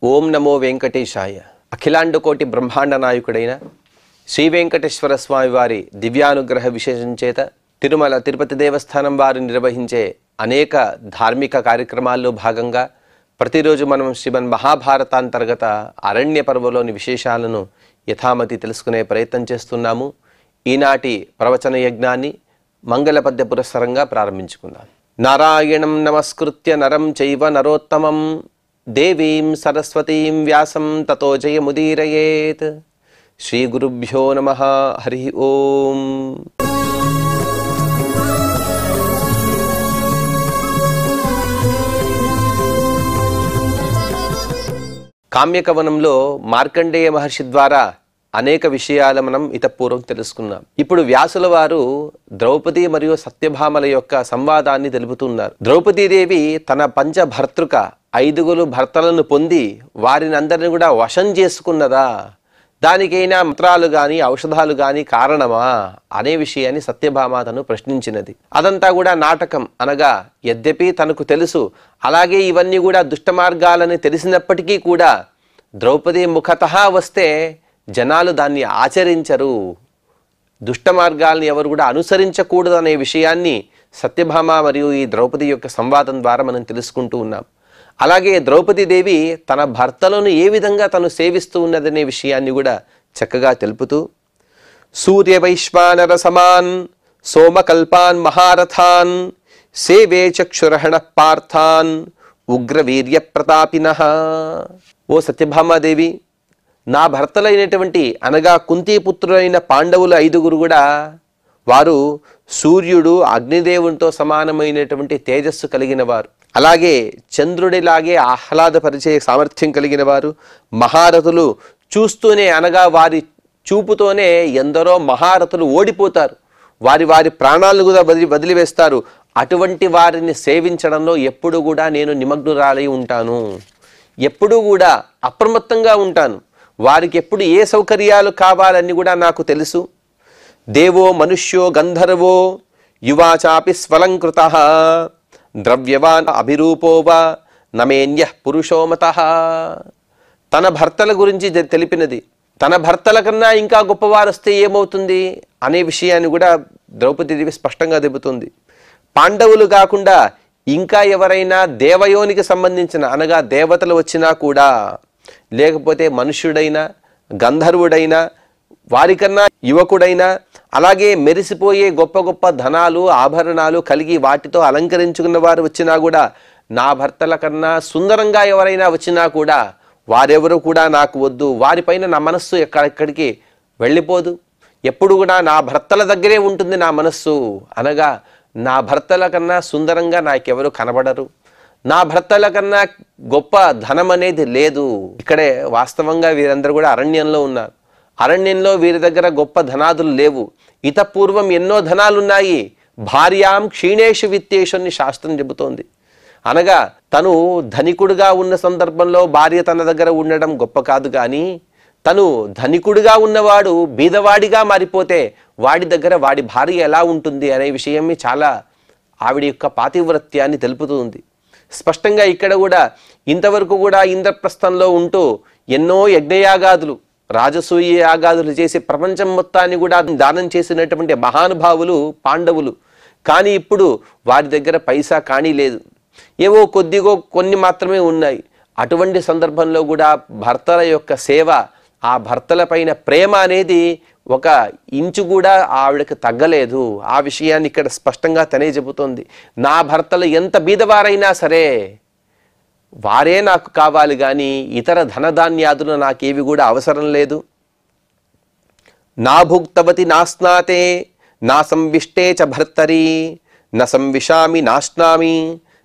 ఓం నమో వెంకటేశాయ. అఖిలాండకోటి బ్రహ్మాండ నాయకుడైన శ్రీ వెంకటేశ్వర స్వామి వారి దివ్యానుగ్రహ విశేషం చేత తిరుమల తిరుపతి దేవస్థానం వారు నిర్వహించే అనేక ధార్మిక కార్యక్రమాల్లో భాగంగా ప్రతిరోజు మనం శ్రీమన్ మహాభారతాంతర్గత అరణ్య పర్వలోని విశేషాలను యథామతి తెలుసుకునే ప్రయత్నం చేస్తున్నాము. ఈనాటి ప్రవచన యజ్ఞాన్ని మంగళపద్య పురస్సరంగా ప్రారంభించుకుందాం. నారాయణం నమస్కృత్య నరం చైవ నరోత్తమం దేవీం సరస్వతీం వ్యాసం తతో జయముదీరయేత్. శ్రీ గురుభ్యో నమః. హరి ఓం. కామ్యకవనంలో మార్కండేయ మహర్షి ద్వారా అనేక విషయాలు మనం ఇతపూర్వం తెలుసుకున్నాం. ఇప్పుడు వ్యాసుల వారు ద్రౌపది మరియు సత్యభామల యొక్క సంవాదాన్ని తెలుపుతున్నారు. ద్రౌపదీదేవి తన పంచభర్తృక 5 భర్తలను పొంది వారిని అందరిని కూడా వశం చేసుకున్నదా, దానికైనా మంత్రాలు కానీ ఔషధాలు కానీ కారణమా అనే విషయాన్ని సత్యభామ తను ప్రశ్నించినది. అదంతా కూడా నాటకం. అనగా యద్యపి తనకు తెలుసు, అలాగే ఇవన్నీ కూడా దుష్ట మార్గాలని తెలిసినప్పటికీ కూడా ద్రౌపది ముఖతః వస్తే జనాలు దాన్ని ఆచరించరు, దుష్ట మార్గాల్ని ఎవరు కూడా అనుసరించకూడదు అనే విషయాన్ని సత్యభామ మరియు ఈ ద్రౌపది యొక్క సంవాదం ద్వారా మనం తెలుసుకుంటూ ఉన్నాం. అలాగే ద్రౌపదీదేవి తన భర్తలను ఏ విధంగా తను సేవిస్తూ ఉన్నదనే విషయాన్ని కూడా చక్కగా తెలుపుతూ, సూర్యవైశ్వానర సమాన్ సోమకల్పాన్ మహారథాన్ సేవే చక్షురహణ పార్థాన్ ఉగ్రవీర్య ప్రతాపినః. ఓ సత్యభామాదేవి, నా భర్తలైనటువంటి అనగా కుంతీపుత్రులైన పాండవులు 5 కూడా వారు సూర్యుడు అగ్నిదేవునితో సమానమైనటువంటి తేజస్సు కలిగిన వారు, అలాగే చంద్రుడిలాగే ఆహ్లాదపరిచే సామర్థ్యం కలిగిన వారు, మహారథులు. చూస్తూనే అనగా వారి చూపుతోనే ఎందరో మహారథులు ఓడిపోతారు, వారి ప్రాణాలను కూడా వదిలివేస్తారు. అటువంటి వారిని సేవించడంలో ఎప్పుడు కూడా నేను నిమగ్నురాలై ఉంటాను, ఎప్పుడూ కూడా అప్రమత్తంగా ఉంటాను. వారికి ఎప్పుడు ఏ సౌకర్యాలు కావాలని కూడా నాకు తెలుసు. దేవో మనుష్యో గంధర్వో యువాచాపి స్వలంకృతః ద్రవ్యవాన్ అభిరూపోవా నమేన్యః పురుషోమతః. తన భర్తల గురించి తెలిపినది. తన భర్తల కన్నా ఇంకా గొప్పవారు వస్తే ఏమవుతుంది అనే విషయాన్ని కూడా ద్రౌపదీదేవి స్పష్టంగా చెబుతుంది. పాండవులు కాకుండా ఇంకా ఎవరైనా దేవయోనికి సంబంధించిన అనగా దేవతలు వచ్చినా కూడా, లేకపోతే మనుష్యుడైనా గంధర్వుడైనా వారికన్నా యువకుడైనా, అలాగే మెరిసిపోయే గొప్ప గొప్ప ధనాలు ఆభరణాలు కలిగి వాటితో అలంకరించుకున్న వారు వచ్చినా కూడా, నా భర్తల కన్నా సుందరంగా ఎవరైనా వచ్చినా కూడా వారెవరు కూడా నాకు వద్దు, వారిపైన నా మనస్సు ఎక్కడికి వెళ్ళిపోదు, ఎప్పుడు కూడా నా భర్తల దగ్గరే ఉంటుంది నా మనస్సు. అనగా నా భర్తల కన్నా సుందరంగా నాకెవరు కనబడరు, నా భర్తల కన్నా గొప్ప ధనం అనేది లేదు. ఇక్కడే వాస్తవంగా వీరందరూ కూడా అరణ్యంలో ఉన్నారు. అరణ్యంలో వీరి దగ్గర గొప్ప ధనాదులు లేవు. ఇతపూర్వం ఎన్నో ధనాలున్నాయి. భార్యాం క్షీణేషు విత్తేషు అని శాస్త్రం చెబుతోంది. అనగా తను ధనికుడుగా ఉన్న సందర్భంలో భార్య తన దగ్గర ఉండడం గొప్ప కాదు, కానీ తను ధనికుడుగా ఉన్నవాడు బీదవాడిగా మారిపోతే వాడి దగ్గర వాడి భార్య ఎలా ఉంటుంది అనే విషయం చాలా ఆవిడ యొక్క పాతివ్రత్యాన్ని తెలుపుతుంది. స్పష్టంగా ఇక్కడ కూడా ఇంతవరకు కూడా ఇంద్రప్రస్థంలో ఉంటూ ఎన్నో యజ్ఞయాగాదులు రాజసూయ యాగాదులు చేసి ప్రపంచం మొత్తాన్ని కూడా దానం చేసినటువంటి మహానుభావులు పాండవులు. కానీ ఇప్పుడు వారి దగ్గర పైసా కానీ లేదు, ఏవో కొన్ని మాత్రమే ఉన్నాయి. అటువంటి సందర్భంలో కూడా భర్తల యొక్క సేవ, ఆ భర్తల పైన ప్రేమ అనేది 1 ఇంచు కూడా ఆవిడకి తగ్గలేదు. ఆ విషయాన్ని ఇక్కడ స్పష్టంగా తనే చెబుతోంది. నా భర్తలు ఎంత బీదవారైనా సరే వారే నాకు కావాలి, కానీ ఇతర ధనధాన్యాదులు నాకేవి కూడా అవసరం లేదు. నా భుక్తవతి నాస్నాతే నా సంవిష్టే చ భర్తరి న సంవిషామి నాశ్నామి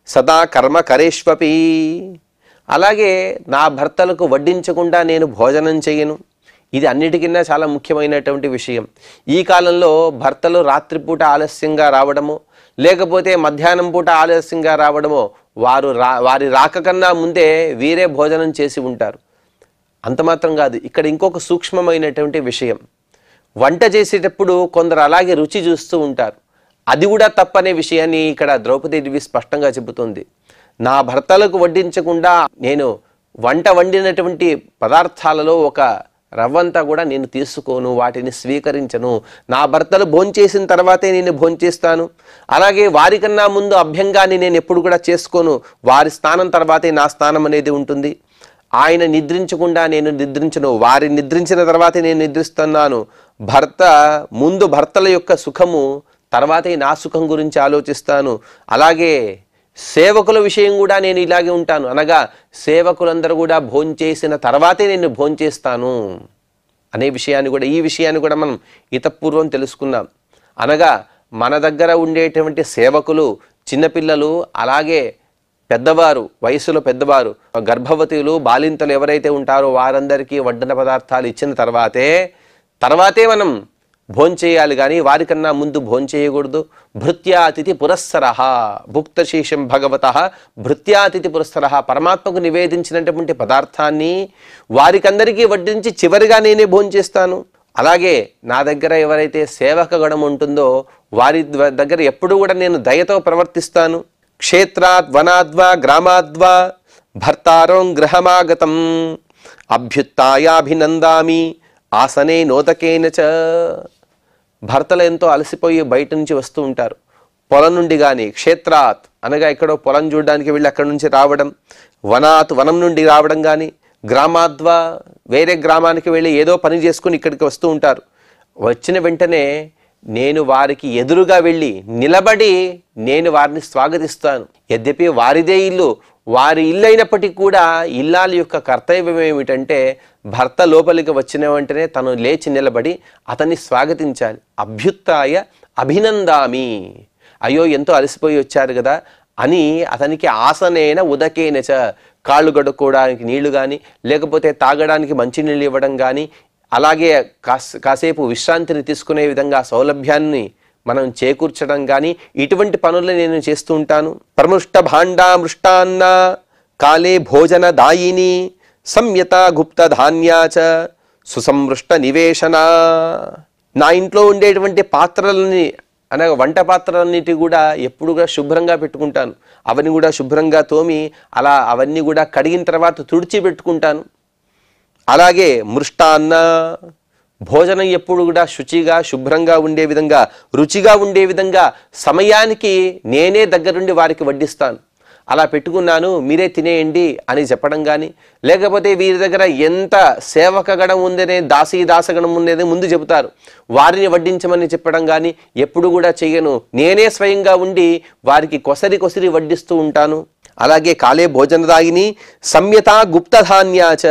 సదా కర్మ కరేష్వపి. అలాగే నా భర్తలకు వడ్డించకుండా నేను భోజనం చేయను. ఇది అన్నిటికన్నా చాలా ముఖ్యమైనటువంటి విషయం. ఈ కాలంలో భర్తలు రాత్రిపూట ఆలస్యంగా రావడము, లేకపోతే మధ్యాహ్నం పూట ఆలస్యంగా రావడమో, వారి రాక కన్నా ముందే వీరే భోజనం చేసి ఉంటారు. అంత మాత్రం కాదు, ఇక్కడ ఇంకొక సూక్ష్మమైనటువంటి విషయం. వంట చేసేటప్పుడు కొందరు అలాగే రుచి చూస్తూ ఉంటారు. అది కూడా తప్పనే విషయాన్ని ఇక్కడ ద్రౌపదీదేవి స్పష్టంగా చెబుతుంది. నా భర్తలకు వడ్డించకుండా నేను వంట వండినటువంటి పదార్థాలలో ఒక రవ్వంతా కూడా నేను తీసుకోను, వాటిని స్వీకరించను. నా భర్తలు భోంచేసిన తర్వాతే నేను భోంచేస్తాను. అలాగే వారికన్నా ముందు అభ్యంగాన్ని నేను ఎప్పుడు కూడా చేసుకోను. వారి స్నానం తర్వాతే నా స్నానం అనేది ఉంటుంది. ఆయన నిద్రించకుండా నేను నిద్రించను, వారి నిద్రించిన తర్వాతే నేను నిద్రిస్తున్నాను. ముందు భర్తల యొక్క సుఖము, తర్వాతే నా సుఖం గురించి ఆలోచిస్తాను. అలాగే సేవకుల విషయం కూడా నేను ఇలాగే ఉంటాను. అనగా సేవకులందరూ కూడా భోంచేసిన తర్వాతే నేను భోంచేస్తాను అనే ఈ విషయాన్ని కూడా మనం ఇతపూర్వం తెలుసుకున్నాం. అనగా మన దగ్గర ఉండేటువంటి సేవకులు, చిన్నపిల్లలు, అలాగే పెద్దవారు, వయసులో పెద్దవారు, గర్భవతులు, బాలింతలు ఎవరైతే ఉంటారో వారందరికీ వడ్డన పదార్థాలు ఇచ్చిన తర్వాతే మనం భోంచేయాలి, కానీ వారికన్నా ముందు భోంచేయకూడదు. భృత్యాతిథి పురస్సరః భుక్తశేషం భగవతః భృత్యాతిథి పురస్సరః. పరమాత్మకు నివేదించినటువంటి పదార్థాన్ని వారికందరికీ వడ్డించి చివరిగా నేనే భోంచేస్తాను. అలాగే నా దగ్గర ఎవరైతే సేవక గణం ఉంటుందో వారి దగ్గర ఎప్పుడు కూడా నేను దయతో ప్రవర్తిస్తాను. క్షేత్రాద్ వనాద్వా గ్రామాద్వా భర్తారోం గృహమాగతం అభ్యుత్తాయాభినందామి ఆసనే నోదకేన చ. భర్తలు ఎంతో అలసిపోయి బయట నుంచి వస్తూ ఉంటారు. పొలం నుండి కానీ, క్షేత్రాత్ అనగా ఎక్కడో పొలం చూడడానికి వెళ్ళి అక్కడి నుంచి రావడం, వనాత్ వనం నుండి రావడం కానీ, గ్రామాద్వా వేరే గ్రామానికి వెళ్ళి ఏదో పని చేసుకుని ఇక్కడికి వస్తూ ఉంటారు. వచ్చిన వెంటనే నేను వారికి ఎదురుగా వెళ్ళి నిలబడి నేను వారిని స్వాగతిస్తాను. యద్యపి వారిదే ఇల్లు, వారి ఇల్లు అయినప్పటికీ కూడా ఇల్లాలి యొక్క కర్తవ్యం ఏమిటంటే భర్త లోపలికి వచ్చిన వెంటనే తను లేచి నిలబడి అతన్ని స్వాగతించాలి. అభ్యుత్తాయ అభినందామి, అయ్యో ఎంతో అలసిపోయి వచ్చారు కదా అని అతనికి ఆసనేన ఉదకేనచ, కాళ్ళు గడుక్కోవడానికి నీళ్లు కానీ, లేకపోతే తాగడానికి మంచినీళ్ళు ఇవ్వడం కానీ, అలాగే కాసేపు విశ్రాంతిని తీసుకునే విధంగా సౌలభ్యాన్ని మనం చేకూర్చడం కానీ, ఇటువంటి పనులు నేను చేస్తూ ఉంటాను. ప్రమృష్ట భాండా మృష్టాన్న కాలే భోజన దాయిని సంయత గుప్త ధాన్యాచ సుసంవృష్ట నివేశన. నా ఇంట్లో ఉండేటువంటి పాత్రలని అనగా వంట పాత్రలన్నిటి కూడా ఎప్పుడు కూడా శుభ్రంగా పెట్టుకుంటాను. అవన్నీ కూడా శుభ్రంగా తోమి అలా అవన్నీ కూడా కడిగిన తర్వాత తుడిచి పెట్టుకుంటాను. అలాగే మృష్టాన్న భోజనం ఎప్పుడు కూడా శుచిగా శుభ్రంగా ఉండే విధంగా, రుచిగా ఉండే విధంగా సమయానికి నేనే దగ్గరుండి వారికి వడ్డిస్తాను. అలా పెట్టుకున్నాను మీరే తినేయండి అని చెప్పడం కానీ, లేకపోతే వీరి దగ్గర ఎంత సేవక గణం ఉందనే దాసగణం ఉందనే ముందు చెబుతారు, వారిని వడ్డించమని చెప్పడం కానీ ఎప్పుడు కూడా చెయ్యను. నేనే స్వయంగా ఉండి వారికి కొసరి వడ్డిస్తూ ఉంటాను. అలాగే కాలే భోజనదాయిని సంయత గుప్తధాన్యాచ,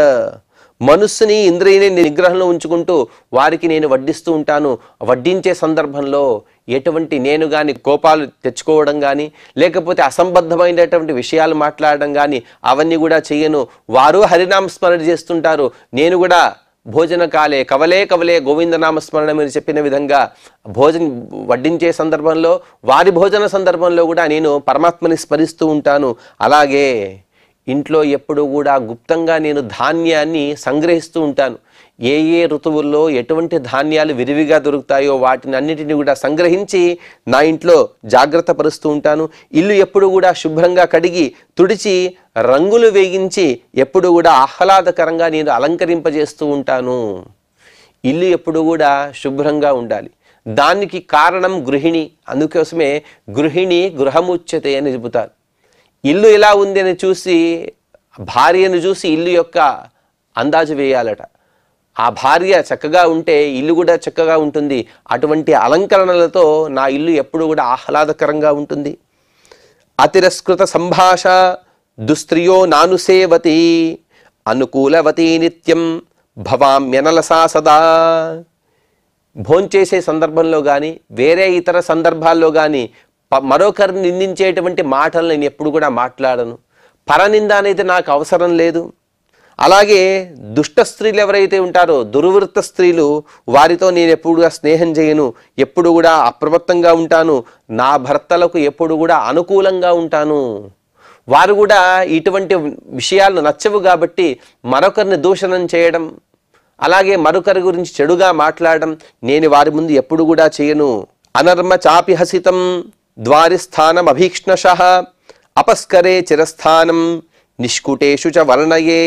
మనస్సుని ఇంద్రియాన్ని నిగ్రహంలో ఉంచుకుంటూ వారికి నేను వడ్డిస్తూ ఉంటాను. వడ్డించే సందర్భంలో ఎటువంటి నేను కానీ కోపాలు తెచ్చుకోవడం కానీ, లేకపోతే అసంబద్ధమైనటువంటి విషయాలు మాట్లాడడం కానీ అవన్నీ కూడా చెయ్యను. వారు హరినామస్మరణ చేస్తుంటారు, నేను కూడా భోజన కాలే కవలే గోవిందనామస్మరణ మీరు చెప్పిన విధంగా వడ్డించే సందర్భంలో, వారి భోజన సందర్భంలో కూడా నేను పరమాత్మని స్మరిస్తూ ఉంటాను. అలాగే ఇంట్లో ఎప్పుడు కూడా గుప్తంగా నేను ధాన్యాన్ని సంగ్రహిస్తూ ఉంటాను. ఏ ఋతువుల్లో ఎటువంటి ధాన్యాలు విరివిగా దొరుకుతాయో వాటిని అన్నిటిని కూడా సంగ్రహించి నా ఇంట్లో జాగ్రత్త పరుస్తూ ఉంటాను. ఇల్లు ఎప్పుడు కూడా శుభ్రంగా కడిగి తుడిచి రంగులు వేయించి ఎప్పుడు కూడా ఆహ్లాదకరంగా నేను అలంకరింపజేస్తూ ఉంటాను. ఇల్లు ఎప్పుడు కూడా శుభ్రంగా ఉండాలి. దానికి కారణం గృహిణి. అందుకోసమే గృహిణి గృహముచ్యతే అని చెబుతారు. ఇల్లు ఎలా ఉంది అని చూసి, భార్యను చూసి ఇల్లు యొక్క అందాజు వేయాలట. ఆ భార్య చక్కగా ఉంటే ఇల్లు కూడా చక్కగా ఉంటుంది. అటువంటి అలంకరణలతో నా ఇల్లు ఎప్పుడు కూడా ఆహ్లాదకరంగా ఉంటుంది. అతిరస్కృత సంభాష దుస్త్రియో నానుసేవతి అనుకూలవతి నిత్యం భవామ్యనలసా సదా. భోంచేసే సందర్భంలో కానీ, వేరే ఇతర సందర్భాల్లో కానీ మరొకరిని నిందించేటువంటి మాటలు నేను ఎప్పుడు కూడా మాట్లాడను. పరనింద అనేది నాకు అవసరం లేదు. అలాగే దుష్ట స్త్రీలు ఎవరైతే ఉంటారో, దుర్వృత్త స్త్రీలు, వారితో నేను ఎప్పుడు స్నేహం చేయను. ఎప్పుడు కూడా అప్రమత్తంగా ఉంటాను. నా భర్తలకు ఎప్పుడు కూడా అనుకూలంగా ఉంటాను. వారు కూడా ఇటువంటి విషయాలు నచ్చవు కాబట్టి మరొకరిని దూషణం చేయడం, అలాగే మరొకరి గురించి చెడుగా మాట్లాడడం నేను వారి ముందు ఎప్పుడు కూడా చేయను. అనర్మ చాపి హసితం ద్వారిస్థానం అభీక్ష్ణశః అపస్కరే చిరస్థానం నిష్కుటేషు చ వర్ణయే.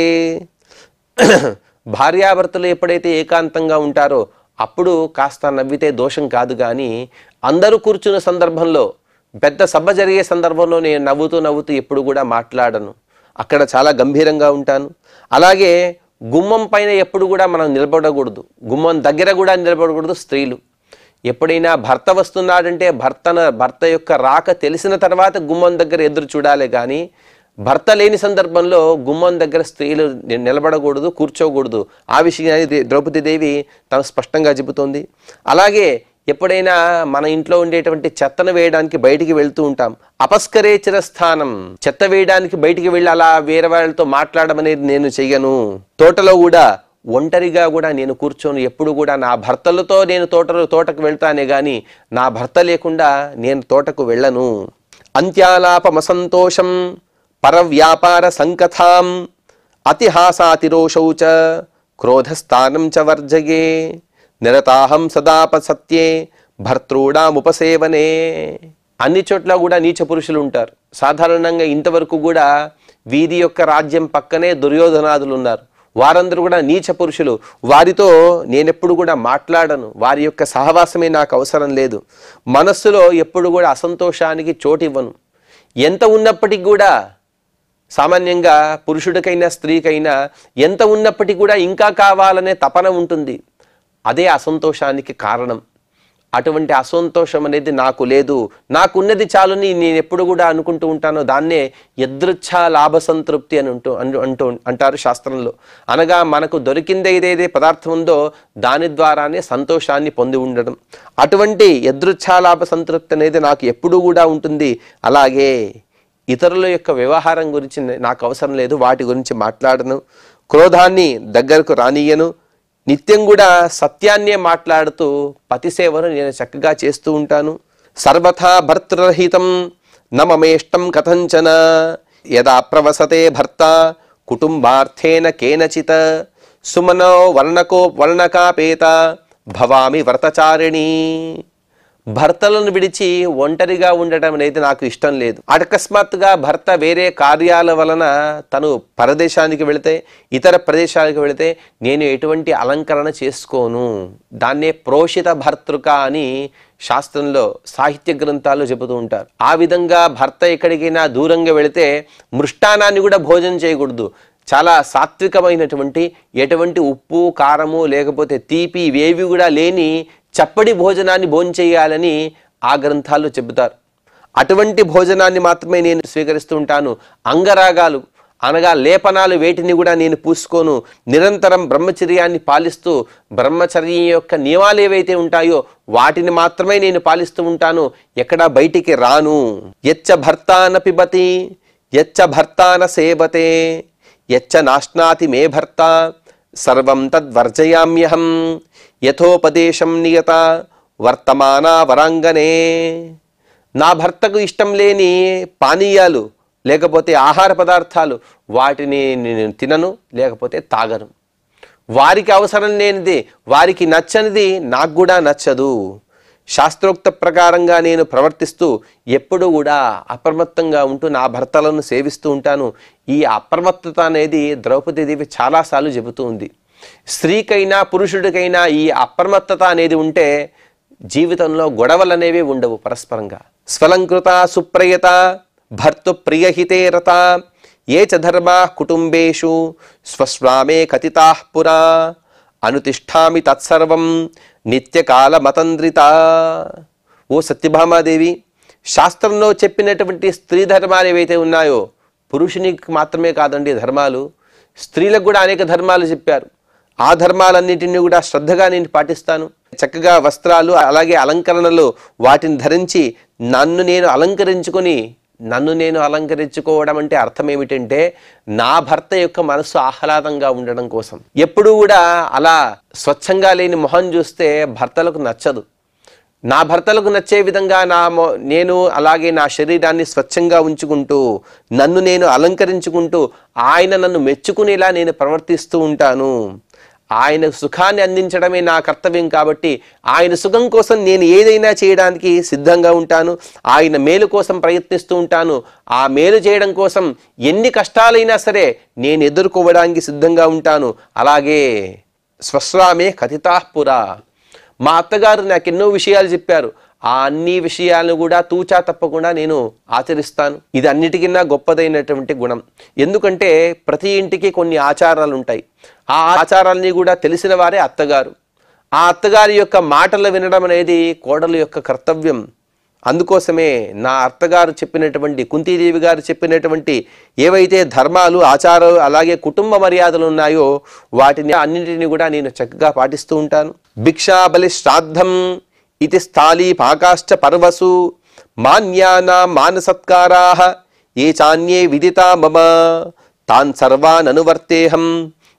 భార్యాభర్తలు ఎప్పుడైతే ఏకాంతంగా ఉంటారో అప్పుడు కాస్త నవ్వితే దోషం కాదు, కానీ అందరూ కూర్చున్న సందర్భంలో, పెద్ద సభ జరిగే సందర్భంలో నేను నవ్వుతూ ఎప్పుడు కూడా మాట్లాడను. అక్కడ చాలా గంభీరంగా ఉంటాను. అలాగే గుమ్మం పైన ఎప్పుడు కూడా మనం నిలబడకూడదు, గుమ్మం దగ్గర కూడా నిలబడకూడదు స్త్రీలు. ఎప్పుడైనా భర్త వస్తున్నాడంటే భర్త యొక్క రాక తెలిసిన తర్వాత గుమ్మం దగ్గర ఎదురు చూడాలి, కానీ భర్త లేని సందర్భంలో గుమ్మం దగ్గర స్త్రీలు నిలబడకూడదు, కూర్చోకూడదు. ఆ విషయాన్ని ద్రౌపదీదేవి తను స్పష్టంగా చెబుతోంది. అలాగే ఎప్పుడైనా మన ఇంట్లో ఉండేటువంటి చెత్తను వేయడానికి బయటికి వెళ్తూ ఉంటాం. అపస్కరేచర స్థానం, చెత్త వేయడానికి బయటికి వెళ్ళి అలా వేరే వాళ్ళతో మాట్లాడడం అనేది నేను చెయ్యను. తోటలో కూడా ఒంటరిగా కూడా నేను కూర్చొని ఎప్పుడు కూడా నా భర్తలతో నేను తోటకు వెళ్తానే కానీ నా భర్త లేకుండా నేను తోటకు వెళ్ళను. అంత్యాలాపమసంతోషం పరవ్యాపార సంకథాం అతిహాసాతిరోషౌ చ క్రోధస్థానం చ వర్జయే నిరతాహం సదాపసత్యే భర్తృడాముపసేవనే. అన్ని చోట్ల కూడా నీచ పురుషులు ఉంటారు. సాధారణంగా ఇంతవరకు కూడా వీధి యొక్క రాజ్యం పక్కనే దుర్యోధనాదులు ఉన్నారు. వారందరూ కూడా నీచ పురుషులు. వారితో నేనెప్పుడు కూడా మాట్లాడను, వారి యొక్క సహవాసమే నాకు అవసరం లేదు. మనస్సులో ఎప్పుడు కూడా అసంతోషానికి చోటు ఇవ్వను. ఎంత ఉన్నప్పటికీ కూడా, సామాన్యంగా పురుషుడికైనా స్త్రీకైనా ఎంత ఉన్నప్పటికీ కూడా ఇంకా కావాలనే తపన ఉంటుంది. అదే అసంతోషానికి కారణం. అటువంటి అసంతోషం అనేది నాకు లేదు, నాకున్నది చాలుని నేను ఎప్పుడు కూడా అనుకుంటూ ఉంటాను. దాన్నే యదృచ్ఛా లాభ సంతృప్తి అని అంటారు శాస్త్రంలో. అనగా మనకు దొరికింది ఏదైతే పదార్థం ఉందో దాని ద్వారానే సంతోషాన్ని పొంది ఉండడం. అటువంటి యదృచ్ఛా లాభ సంతృప్తి అనేది నాకు ఎప్పుడూ కూడా ఉంటుంది. అలాగే ఇతరుల యొక్క వ్యవహారం గురించి నాకు అవసరం లేదు, వాటి గురించి మాట్లాడను. క్రోధాన్ని దగ్గరకు రానియను. నిత్యం కూడా సత్యాన్నే మాట్లాడుతూ పతిసేవను నేను చక్కగా చేస్తూ ఉంటాను. సర్వథా భర్తృరహితం నమమేష్టం కథంచన యదా ప్రవసతే భర్త కుటుంబార్థేన కేనచిత్ సుమనో వర్ణకాపేత భవామి వ్రతచారిణి. భర్తలను విడిచి ఒంటరిగా ఉండటం అనేది నాకు ఇష్టం లేదు. అకస్మాత్తుగా భర్త వేరే కార్యాల వలన తను పరదేశానికి వెళితే, ఇతర ప్రదేశాలకు వెళితే నేను ఎటువంటి అలంకరణ చేసుకోను. దాన్నే ప్రోషిత భర్తృక అని శాస్త్రంలో సాహిత్య గ్రంథాలు చెబుతూ ఉంటారు. ఆ విధంగా భర్త ఎక్కడికైనా దూరంగా వెళితే మృష్టానాన్ని కూడా భోజనం చేయకూడదు. చాలా సాత్వికమైనటువంటి, ఎటువంటి ఉప్పు కారము లేకపోతే తీపి ఇవేవి కూడా లేని చప్పడి భోజనాన్ని భోంచేయాలని ఆ గ్రంథాల్లో చెబుతారు. అటువంటి భోజనాన్ని మాత్రమే నేను స్వీకరిస్తూ ఉంటాను. అంగరాగాలు అనగా లేపనాలు వేటిని కూడా నేను పూసుకోను. నిరంతరం బ్రహ్మచర్యాన్ని పాలిస్తూ బ్రహ్మచర్యం యొక్క నియమాలు ఏవైతే ఉంటాయో వాటిని మాత్రమే నేను పాలిస్తూ ఉంటాను. ఎక్కడా బయటికి రాను. యచ్చ భర్తాన పిబతి యచ్చ భర్తాన సేవతే యచ్చ నాశ్నాతి మే భర్త సర్వం తద్వర్జయామ్యహం యథోపదేశం నియత వర్తమాన వరాంగనే. నా భర్తకు ఇష్టం లేని పానీయాలు లేకపోతే ఆహార పదార్థాలు వాటిని నేను తినను, లేకపోతే తాగను. వారికి అవసరం లేనిది, వారికి నచ్చనిది నాకు కూడా నచ్చదు. శాస్త్రోక్త ప్రకారంగా నేను ప్రవర్తిస్తూ ఎప్పుడు కూడా అప్రమత్తంగా ఉంటూ నా భర్తలను సేవిస్తూ ఉంటాను. ఈ అప్రమత్తత అనేది ద్రౌపదీదేవి చాలాసార్లు చెబుతూ ఉంది. స్త్రీకైనా పురుషుడికైనా ఈ అప్రమత్తత అనేది ఉంటే జీవితంలో గొడవలు అనేవి ఉండవు పరస్పరంగా. స్వలంకృత సుప్రయత భర్తృప్రియహితే రత ఏ చ ధర్మా కుటుంబేషు స్వస్వామే కథితాః పురా అనుతిష్ఠామి తత్సర్వం నిత్యకాల మతంద్రిత. ఓ సత్యభామాదేవి, శాస్త్రంలో చెప్పినటువంటి స్త్రీ ధర్మాలు ఏవైతే ఉన్నాయో పురుషునికి మాత్రమే కాదండి ధర్మాలు, స్త్రీలకు కూడా అనేక ధర్మాలు చెప్పారు. ఆ ధర్మాలన్నింటినీ కూడా శ్రద్ధగా నేను పాటిస్తాను. చక్కగా వస్త్రాలు అలాగే అలంకరణలు వాటిని ధరించి నన్ను నేను అలంకరించుకోవడం అంటే అర్థం ఏమిటంటే నా భర్త యొక్క మనస్సు ఆహ్లాదంగా ఉండడం కోసం. ఎప్పుడూ కూడా అలా స్వచ్ఛంగా లేని మొహం చూస్తే భర్తలకు నచ్చదు. నా భర్తలకు నచ్చే విధంగా నేను అలాగే నా శరీరాన్ని స్వచ్ఛంగా ఉంచుకుంటూ నన్ను నేను అలంకరించుకుంటూ ఆయన నన్ను మెచ్చుకునేలా నేను ప్రవర్తిస్తూ ఉంటాను. ఆయన సుఖాన్ని అందించడమే నా కర్తవ్యం కాబట్టి ఆయన సుఖం కోసం నేను ఏదైనా చేయడానికి సిద్ధంగా ఉంటాను. ఆయన మేలు కోసం ప్రయత్నిస్తూ ఉంటాను. ఆ మేలు చేయడం కోసం ఎన్ని కష్టాలైనా సరే నేను ఎదుర్కోవడానికి సిద్ధంగా ఉంటాను. అలాగే స్వశ్రామే కథితాఃపురా, మా అత్తగారు నాకు ఎన్నో విషయాలు చెప్పారు. ఆ అన్ని విషయాలను కూడా తూచా తప్పకుండా నేను ఆచరిస్తాను. ఇది అన్నిటికన్నా గొప్పదైనటువంటి గుణం. ఎందుకంటే ప్రతి ఇంటికి కొన్ని ఆచారాలు ఉంటాయి. ఆ ఆచారాలని కూడా తెలిసిన వారే అత్తగారు. ఆ అత్తగారి యొక్క మాటలు వినడం అనేది కోడలు యొక్క కర్తవ్యం. అందుకోసమే నా అత్తగారు చెప్పినటువంటి, కుంతీదేవి గారు చెప్పినటువంటి ఏవైతే ధర్మాలు, ఆచారాలు, అలాగే కుటుంబ మర్యాదలు ఉన్నాయో వాటిని అన్నింటినీ కూడా నేను చక్కగా పాటిస్తూ ఉంటాను. భిక్షాబలి శ్రాద్ధం ఇతి స్థాళీ పాకాశ్చ పర్వసు మాన్యానాం మానసత్కారాః ఏ చాన్యే విదితా మమ తాన్ సర్వాన్ అనువర్తేహం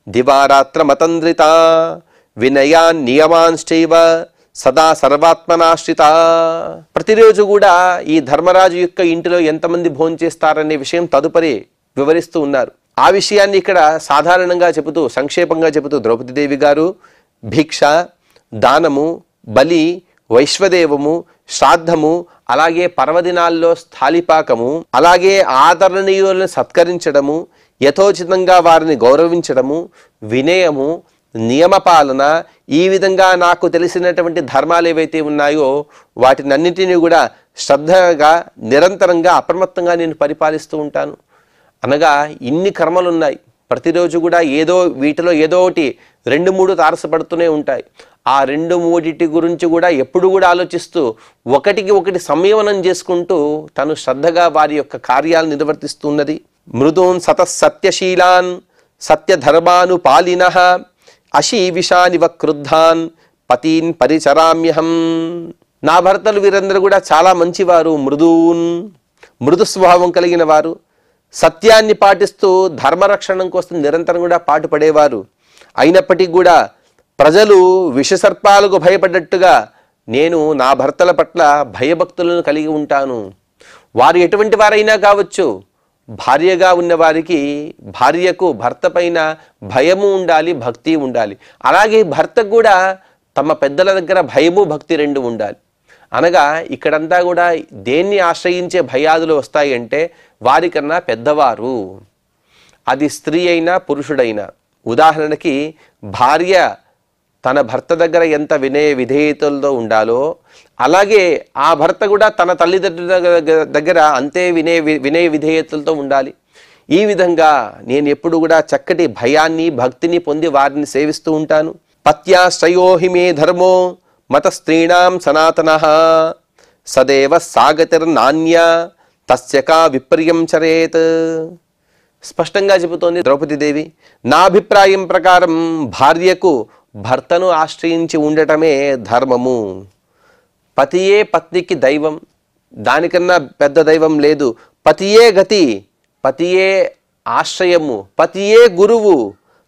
దివారాత్రమతంద్రిత వినయాన్ నియమాంశ్చైవ సదా సర్వాత్మనాశ్రిత. ప్రతిరోజు కూడా ఈ ధర్మరాజు యొక్క ఇంటిలో ఎంతమంది భోంచేస్తారనే విషయం తదుపరి వివరిస్తూ ఉన్నారు. ఆ విషయాన్ని ఇక్కడ సాధారణంగా చెబుతూ, సంక్షేపంగా చెబుతూ ద్రౌపదీదేవి గారు భిక్ష, దానము, బలి, వైశ్వదేవము, శ్రాద్ధము, అలాగే పర్వదినాల్లో స్థాళిపాకము, అలాగే ఆదరణీయులను సత్కరించడము, యథోచితంగా వారిని గౌరవించడము, వినయము, నియమపాలన, ఈ విధంగా నాకు తెలిసినటువంటి ధర్మాలు ఏవైతే ఉన్నాయో వాటినన్నింటినీ కూడా శ్రద్ధగా నిరంతరంగా అప్రమత్తంగా నేను పరిపాలిస్తూ ఉంటాను. అనగా ఇన్ని కర్మలు ఉన్నాయి. ప్రతిరోజు కూడా వీటిలో ఏదో ఒకటి 2-3 తారసపడుతూనే ఉంటాయి. ఆ 2-3 గురించి కూడా ఎప్పుడు కూడా ఆలోచిస్తూ ఒకటికి ఒకటి సంయమనం చేసుకుంటూ తను శ్రద్ధగా వారి యొక్క కార్యాలు నిర్వర్తిస్తున్నది. మృదూన్ సతసత్యశీలాన్ సత్యధర్మానుపాలినః అశీవిషానివ క్రుద్ధాన్ పతీన్ పరిచరామ్యహం. నా భర్తలు వీరందరూ కూడా చాలా మంచివారు, మృదు స్వభావం కలిగిన వారు, సత్యాన్ని పాటిస్తూ ధర్మరక్షణం కోసం నిరంతరం కూడా పాటుపడేవారు. అయినప్పటికీ కూడా ప్రజలు విషసర్పాలకు భయపడ్డట్టుగా నేను నా భర్తల పట్ల భయభక్తులను కలిగి ఉంటాను. వారు ఎటువంటి వారైనా కావచ్చు, భార్యగా ఉన్నవారికి భార్యకు భర్త పైన భయము ఉండాలి, భక్తి ఉండాలి. అలాగే భర్తకు కూడా తమ పెద్దల దగ్గర భయము, భక్తి రెండు ఉండాలి. అనగా ఇక్కడంతా కూడా దేన్ని ఆశ్రయించే భయాదులు వస్తాయి అంటే వారికన్నా పెద్దవారు, అది స్త్రీ అయినా పురుషుడైనా. ఉదాహరణకి భార్య తన భర్త దగ్గర ఎంత వినయ విధేయతలతో ఉండాలో అలాగే ఆ భర్త కూడా తన తల్లిదండ్రుల దగ్గర అంతే వినయ విధేయతలతో ఉండాలి. ఈ విధంగా నేను ఎప్పుడు కూడా చక్కటి భయాన్ని, భక్తిని పొంది వారిని సేవిస్తూ ఉంటాను. పత్యాశ్రయో హి మే ధర్మో మత స్త్రీణాం సనాతనః సదేవ సాగతిర్నాన్య తస్య కా విప్రియం చరేత్. స్పష్టంగా చెబుతోంది ద్రౌపదీదేవి. నా అభిప్రాయం ప్రకారం భార్యకు భర్తను ఆశ్రయించి ఉండటమే ధర్మము. పతియే పత్నికి దైవం, దానికన్నా పెద్ద దైవం లేదు. పతియే గతి, పతియే ఆశ్రయము, పతియే గురువు.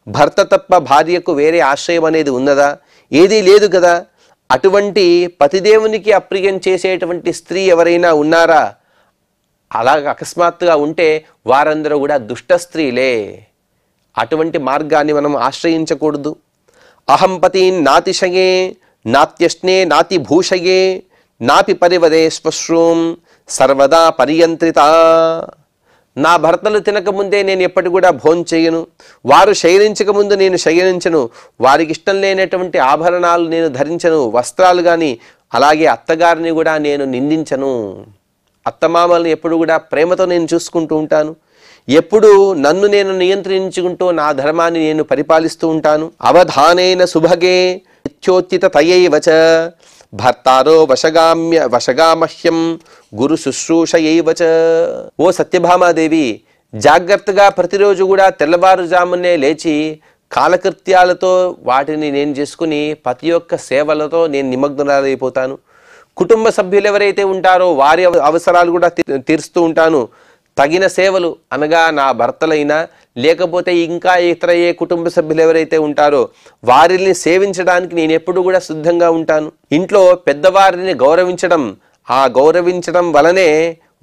భర్త తప్ప భార్యకు వేరే ఆశ్రయం అనేది ఉన్నదా? ఏదీ లేదు కదా. అటువంటి పతిదేవునికి అప్రియం చేసేటువంటి స్త్రీ ఎవరైనా ఉన్నారా? అలాగ అకస్మాత్తుగా ఉంటే వారందరూ కూడా దుష్ట స్త్రీలే. అటువంటి మార్గాన్ని మనం ఆశ్రయించకూడదు. అహం పతీన్ నాతిశయే నాత్యష్నే నాతి భూషయే నాపి పరివదే శ్వశ్రూం సర్వదా పర్యంత్రిత. నా భర్తలు తినకముందే నేను ఎప్పటి కూడా భోంచేయను, వారు శయనించకముందు నేను శయనించను, వారికి ఇష్టం లేనటువంటి ఆభరణాలు నేను ధరించను, వస్త్రాలు కానీ. అలాగే అత్తగారిని కూడా నేను నిందించను. అత్తమామల్ని ఎప్పుడు కూడా ప్రేమతో నేను చూసుకుంటూ ఉంటాను. ఎప్పుడు నన్ను నేను నియంత్రించుకుంటూ నా ధర్మాన్ని నేను పరిపాలిస్తూ ఉంటాను. అవధానేన సుభగే నిత్యోచిత తయైవచ భర్తారో వశగామహ్యం గురు శుశ్రూషయైవచ. ఓ సత్యభామాదేవి, జాగ్రత్తగా ప్రతిరోజు కూడా తెల్లవారుజామునే లేచి కాలకృత్యాలతో వాటిని నేను చేసుకుని పతి యొక్క సేవలతో నేను నిమగ్నమైపోతాను. కుటుంబ సభ్యులు ఎవరైతే ఉంటారో వారి అవసరాలు కూడా తీరుస్తూ ఉంటాను. తగిన సేవలు అనగా నా భర్తలైనా లేకపోతే ఇంకా ఇతర ఏ కుటుంబ సభ్యులు ఎవరైతే ఉంటారో వారిని సేవించడానికి నేను ఎప్పుడు కూడా సిద్ధంగా ఉంటాను. ఇంట్లో పెద్దవారిని గౌరవించడం, ఆ గౌరవించడం వలనే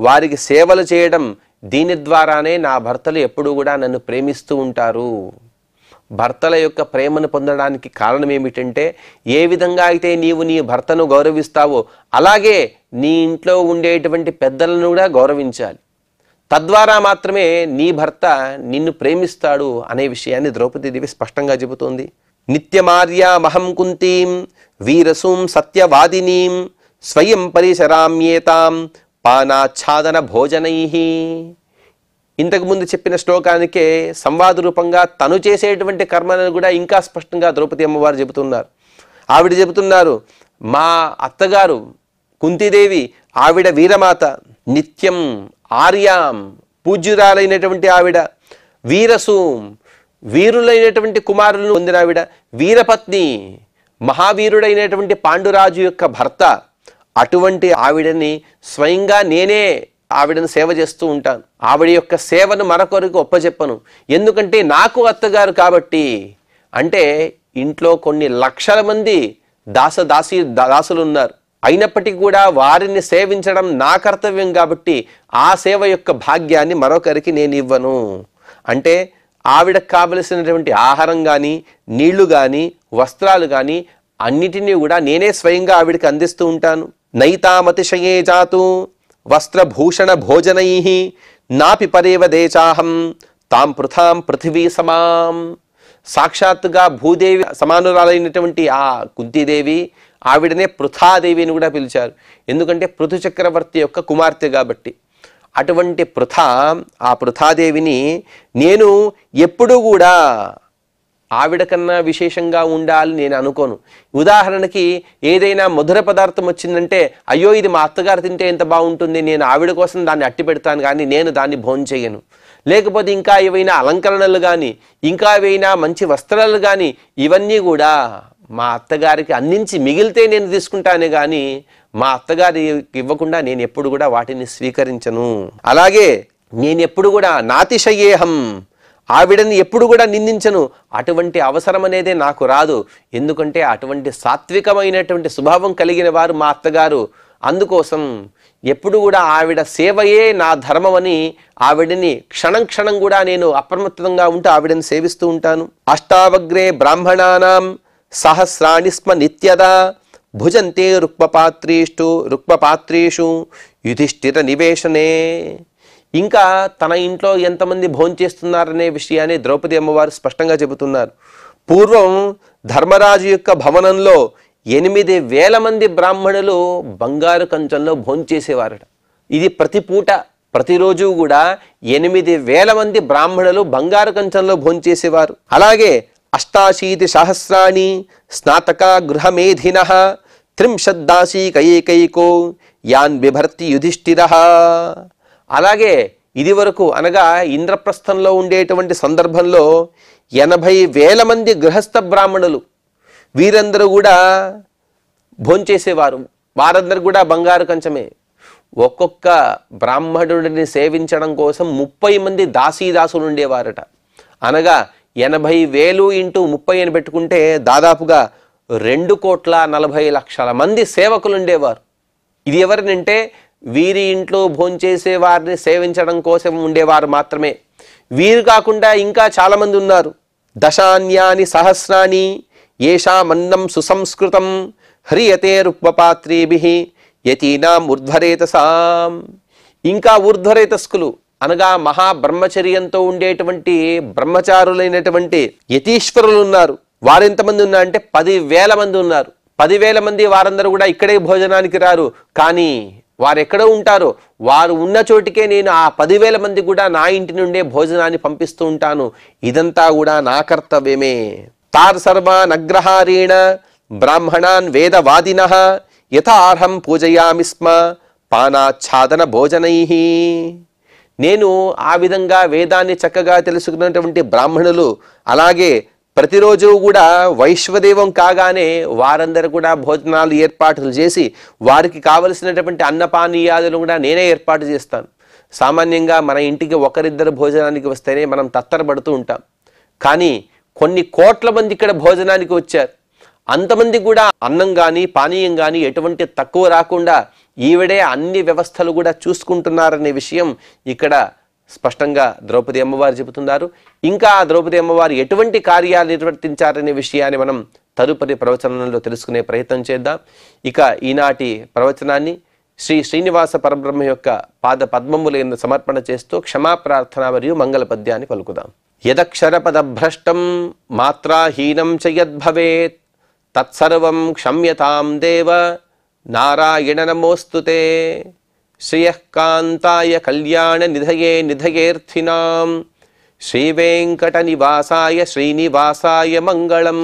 వారికి సేవలు చేయడం, దీని ద్వారానే నా భర్తలు ఎప్పుడు కూడా నన్ను ప్రేమిస్తూ ఉంటారు. భర్తల యొక్క ప్రేమను పొందడానికి కారణం ఏమిటంటే, ఏ విధంగా అయితే నీవు నీ భర్తను గౌరవిస్తావో అలాగే నీ ఇంట్లో ఉండేటువంటి పెద్దలను కూడా గౌరవించాలి. తద్వారా మాత్రమే నీ భర్త నిన్ను ప్రేమిస్తాడు అనే విషయాన్ని ద్రౌపదీదేవి స్పష్టంగా చెబుతోంది. నిత్యమార్యామహం కుంతీం వీరసూం సత్యవాదినీం స్వయం పరిశరామ్యేతాం పానాచ్ఛాదన భోజనైః. ఇంతకుముందు చెప్పిన శ్లోకానికే సంవాద రూపంగా తను చేసేటువంటి కర్మలను కూడా ఇంకా స్పష్టంగా ద్రౌపది అమ్మవారు చెబుతున్నారు. ఆవిడ చెబుతున్నారు, మా అత్తగారు కుంతీదేవి ఆవిడ వీరమాత, నిత్యం ఆర్యాం పూజ్యురాలైనటువంటి ఆవిడ, వీరసు వీరులైనటువంటి కుమారులను పొందిన ఆవిడ, వీరపత్ని మహావీరుడైనటువంటి పాండురాజు యొక్క భర్త. అటువంటి ఆవిడని స్వయంగా నేనే ఆవిడను సేవ చేస్తూ ఉంటాను. ఆవిడ యొక్క సేవను మరొకరికి ఒప్పచెప్పను. ఎందుకంటే నాకు అత్తగారు కాబట్టి. అంటే ఇంట్లో కొన్ని లక్షల మంది దాసులు ఉన్నారు. అయినప్పటికీ కూడా వారిని సేవించడం నా కర్తవ్యం కాబట్టి ఆ సేవ యొక్క భాగ్యాన్ని మరొకరికి నేను ఇవ్వను. అంటే ఆవిడకు కావలసినటువంటి ఆహారం కానీ, నీళ్లు కానీ, వస్త్రాలు కానీ అన్నిటినీ కూడా నేనే స్వయంగా ఆవిడకి అందిస్తూ ఉంటాను. నైతామతిశయే జాతు వస్త్రభూషణ భోజనైః నాపి పరేవ దేచాహం తాం పృథాం పృథివీ సమాం. సాక్షాత్తుగా భూదేవి సమానురాలైనటువంటి ఆ కుంతీదేవి ఆవిడనే పృథాదేవి అని కూడా పిలిచారు. ఎందుకంటే పృథు చక్రవర్తి యొక్క కుమార్తె కాబట్టి. అటువంటి ఆ పృథాదేవిని నేను ఎప్పుడూ కూడా ఆవిడ కన్నా విశేషంగా ఉండాలని నేను అనుకోను. ఉదాహరణకి ఏదైనా మధుర పదార్థం వచ్చిందంటే, అయ్యో ఇది మా అత్తగారు తింటే ఎంత బాగుంటుంది, నేను ఆవిడ కోసం దాన్ని అట్టి పెడతాను కానీ నేను దాన్ని భోంచేయను. లేకపోతే ఇంకా ఏవైనా అలంకరణలు కానీ, ఇంకా ఏవైనా మంచి వస్త్రాలు కానీ, ఇవన్నీ కూడా మా అత్తగారికి అందించి మిగిలితే నేను తీసుకుంటానే కానీ మా అత్తగారికి ఇవ్వకుండా నేను ఎప్పుడు కూడా వాటిని స్వీకరించను. అలాగే నేను ఎప్పుడు కూడా నాతిశయేహం, ఆవిడని ఎప్పుడు కూడా నిందించను. అటువంటి అవసరం అనేదే నాకు రాదు. ఎందుకంటే అటువంటి సాత్వికమైనటువంటి స్వభావం కలిగిన వారు మా అత్తగారు. అందుకోసం ఎప్పుడు కూడా ఆవిడ సేవయే నా ధర్మం అని ఆవిడని క్షణం క్షణం కూడా నేను అప్రమత్తంగా ఉంటూ ఆవిడని సేవిస్తూ ఉంటాను. అష్టావగ్రే బ్రాహ్మణానాం సహస్రాణి స్మ నిత్యదా భుజంతే రుక్మపాత్రేషు యుధిష్ఠిర నివేశనే. ఇంకా తన ఇంట్లో ఎంతమంది భోంచేస్తున్నారనే విషయాన్ని ద్రౌపది అమ్మవారు స్పష్టంగా చెబుతున్నారు. పూర్వం ధర్మరాజు యొక్క భవనంలో 8,000 మంది బ్రాహ్మణులు బంగారు కంచంలో భోంచేసేవారట. ఇది ప్రతి పూట ప్రతిరోజు కూడా 8,000 మంది బ్రాహ్మణులు బంగారు కంచంలో భోంచేసేవారు. అలాగే 88 సహస్రాణి స్నాతక గృహమేధినః 30 దాసీకైకైకో యాన్ బిభర్తి యుధిష్ఠిరః. అలాగే ఇది వరకు అనగా ఇంద్రప్రస్థంలో ఉండేటువంటి సందర్భంలో 80,000 మంది గృహస్థ బ్రాహ్మణులు వీరందరూ కూడా భోంచేసేవారు. వారందరూ కూడా బంగారు కంచమే. ఒక్కొక్క బ్రాహ్మణుడిని సేవించడం కోసం 30 మంది దాసీదాసులు ఉండేవారట. అనగా 80,000 ఇంటూ 30 అని పెట్టుకుంటే దాదాపుగా 2,40,00,000 మంది సేవకులు ఉండేవారు. ఇది ఎవరినంటే వీరి ఇంట్లో భోంచేసే వారిని సేవించడం కోసం ఉండేవారు మాత్రమే. వీరు కాకుండా ఇంకా చాలామంది ఉన్నారు. దశాన్యాని సహస్రాని ఏషామన్నం సుసంస్కృతం హ్రియతే రుక్మపాత్రేభిః యతీనాం ఊర్ధ్వరేతసాం. ఇంకా ఊర్ధ్వరేతస్కులు అనగా మహాబ్రహ్మచర్యంతో ఉండేటువంటి బ్రహ్మచారులైనటువంటి యతీశ్వరులు ఉన్నారు. వారెంతమంది ఉన్నారంటే 10,000 మంది ఉన్నారు. 10,000 మంది వారందరూ కూడా ఇక్కడే భోజనానికి రారు. కానీ వారు ఎక్కడో ఉంటారో వారు ఉన్న చోటికే నేను ఆ 10,000 మంది కూడా నా ఇంటి నుండే భోజనాన్ని పంపిస్తూ ఉంటాను. ఇదంతా కూడా నా కర్తవ్యమే. తార్ సర్వాన్ అగ్రహారేణ బ్రాహ్మణాన్ వేదవాదినః యథార్హం పూజయామి స్మ పానాచ్ఛాదన భోజనైః. నేను ఆ విధంగా వేదాన్ని చక్కగా తెలుసుకున్నటువంటి బ్రాహ్మణులు అలాగే ప్రతిరోజు కూడా వైశ్వదేవం కాగానే వారందరూ కూడా భోజనాలు ఏర్పాట్లు చేసి వారికి కావలసినటువంటి అన్నపానీయాదులు కూడా నేనే ఏర్పాటు చేస్తాను. సామాన్యంగా మన ఇంటికి ఒకరిద్దరు భోజనానికి వస్తేనే మనం తత్తరపడుతూ ఉంటాం. కానీ కొన్ని కోట్ల మంది ఇక్కడ భోజనానికి వచ్చారు. అంతమంది కూడా అన్నం కానీ పానీయం కానీ ఎటువంటి తక్కువ రాకుండా ఈవిడే అన్ని వ్యవస్థలు కూడా చూసుకుంటున్నారనే విషయం ఇక్కడ స్పష్టంగా ద్రౌపది అమ్మవారు చెబుతున్నారు. ఇంకా ఆ ద్రౌపది అమ్మవారు ఎటువంటి కార్యాలు నిర్వర్తించారనే విషయాన్ని మనం తదుపరి ప్రవచనంలో తెలుసుకునే ప్రయత్నం చేద్దాం. ఇక ఈనాటి ప్రవచనాన్ని శ్రీ శ్రీనివాస పరబ్రహ్మ యొక్క పాద పద్మములను సమర్పణ చేస్తూ క్షమాప్రార్థన మరియు మంగళ పద్యాన్ని పలుకుదాం. యదక్షరపదభ్రష్టం మాత్రాహీనం చ యద్భవేత్ తత్సర్వం క్షమ్యతాం దేవ నారాయణ నమోస్తుతే. శ్రియఃకాంతాయ కళ్యాణ నిధయే నిధయేర్థినాం శ్రీవేంకట నివాసాయ శ్రీనివాసాయ మంగళం.